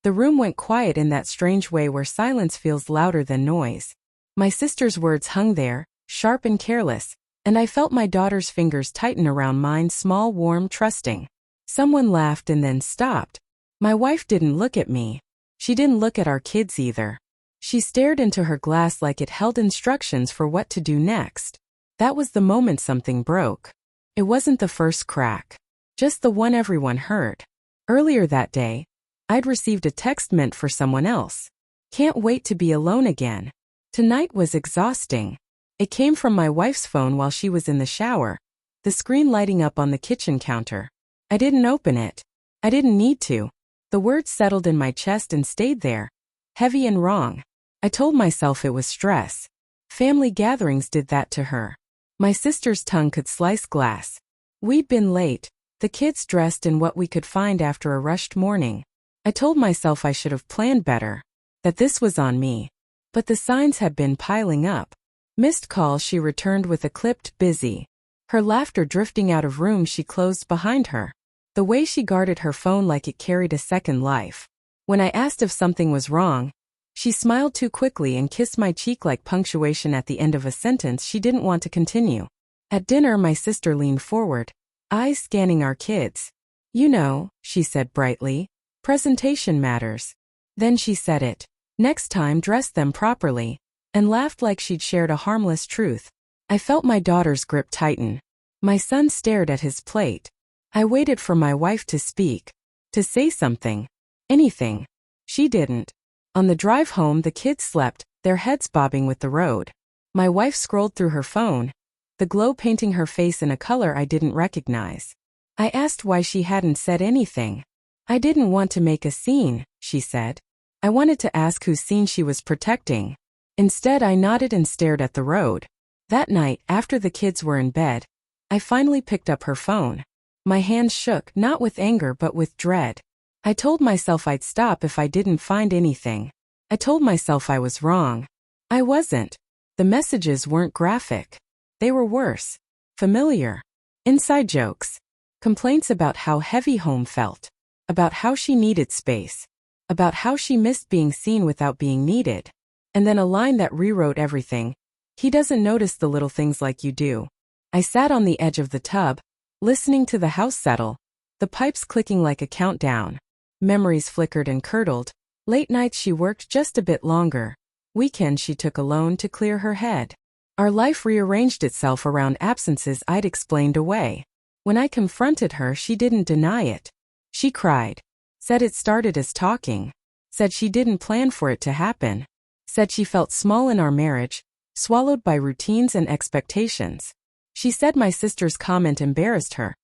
The room went quiet in that strange way where silence feels louder than noise. My sister's words hung there, sharp and careless, and I felt my daughter's fingers tighten around mine, small, warm, trusting. Someone laughed and then stopped. My wife didn't look at me. She didn't look at our kids either. She stared into her glass like it held instructions for what to do next. That was the moment something broke. It wasn't the first crack. Just the one everyone heard. Earlier that day, I'd received a text meant for someone else. Can't wait to be alone again. Tonight was exhausting. It came from my wife's phone while she was in the shower, the screen lighting up on the kitchen counter. I didn't open it. I didn't need to. The words settled in my chest and stayed there, heavy and wrong. I told myself it was stress. Family gatherings did that to her. My sister's tongue could slice glass. We'd been late, the kids dressed in what we could find after a rushed morning. I told myself I should have planned better, that this was on me. But the signs had been piling up. Missed calls she returned with a clipped busy. Her laughter drifting out of rooms she closed behind her. The way she guarded her phone like it carried a second life. When I asked if something was wrong, she smiled too quickly and kissed my cheek like punctuation at the end of a sentence she didn't want to continue. At dinner, my sister leaned forward, eyes scanning our kids. You know, she said brightly, presentation matters. Then she said it. Next time, dress them properly. And laughed like she'd shared a harmless truth. I felt my daughter's grip tighten. My son stared at his plate. I waited for my wife to speak, to say something. Anything. She didn't. On the drive home, the kids slept, their heads bobbing with the road. My wife scrolled through her phone, the glow painting her face in a color I didn't recognize. I asked why she hadn't said anything. I didn't want to make a scene, she said. I wanted to ask whose scene she was protecting. Instead, I nodded and stared at the road. That night, after the kids were in bed, I finally picked up her phone. My hands shook, not with anger but with dread. I told myself I'd stop if I didn't find anything. I told myself I was wrong. I wasn't. The messages weren't graphic. They were worse. Familiar. Inside jokes. Complaints about how heavy home felt. About how she needed space. About how she missed being seen without being needed. And then a line that rewrote everything. He doesn't notice the little things like you do. I sat on the edge of the tub, listening to the house settle, the pipes clicking like a countdown. Memories flickered and curdled. Late nights she worked just a bit longer. Weekends she took alone to clear her head. Our life rearranged itself around absences I'd explained away. When I confronted her, she didn't deny it. She cried. Said it started as talking. Said she didn't plan for it to happen. Said she felt small in our marriage, swallowed by routines and expectations. She said my sister's comment embarrassed her.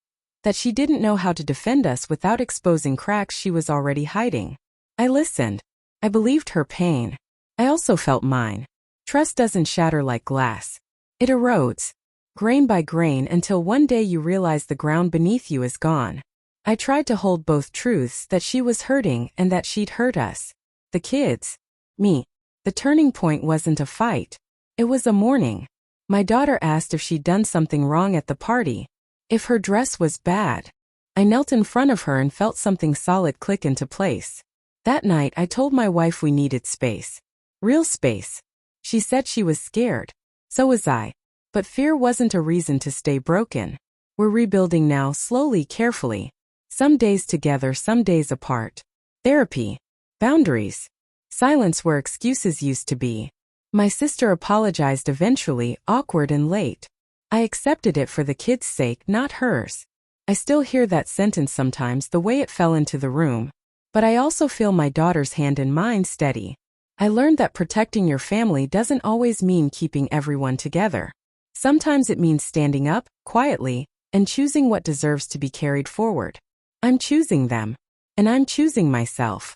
That she didn't know how to defend us without exposing cracks she was already hiding. I listened. I believed her pain. I also felt mine. Trust doesn't shatter like glass. It erodes, grain by grain, until one day you realize the ground beneath you is gone. I tried to hold both truths, that she was hurting and that she'd hurt us. The kids. Me. The turning point wasn't a fight. It was a morning. My daughter asked if she'd done something wrong at the party. If her dress was bad. I knelt in front of her and felt something solid click into place. That night I told my wife we needed space. Real space. She said she was scared. So was I. But fear wasn't a reason to stay broken. We're rebuilding now, slowly, carefully. Some days together, some days apart. Therapy. Boundaries. Silence where excuses used to be. My sister apologized eventually, awkward and late. I accepted it for the kids' sake, not hers. I still hear that sentence sometimes, the way it fell into the room. But I also feel my daughter's hand in mine steady. I learned that protecting your family doesn't always mean keeping everyone together. Sometimes it means standing up, quietly, and choosing what deserves to be carried forward. I'm choosing them. And I'm choosing myself.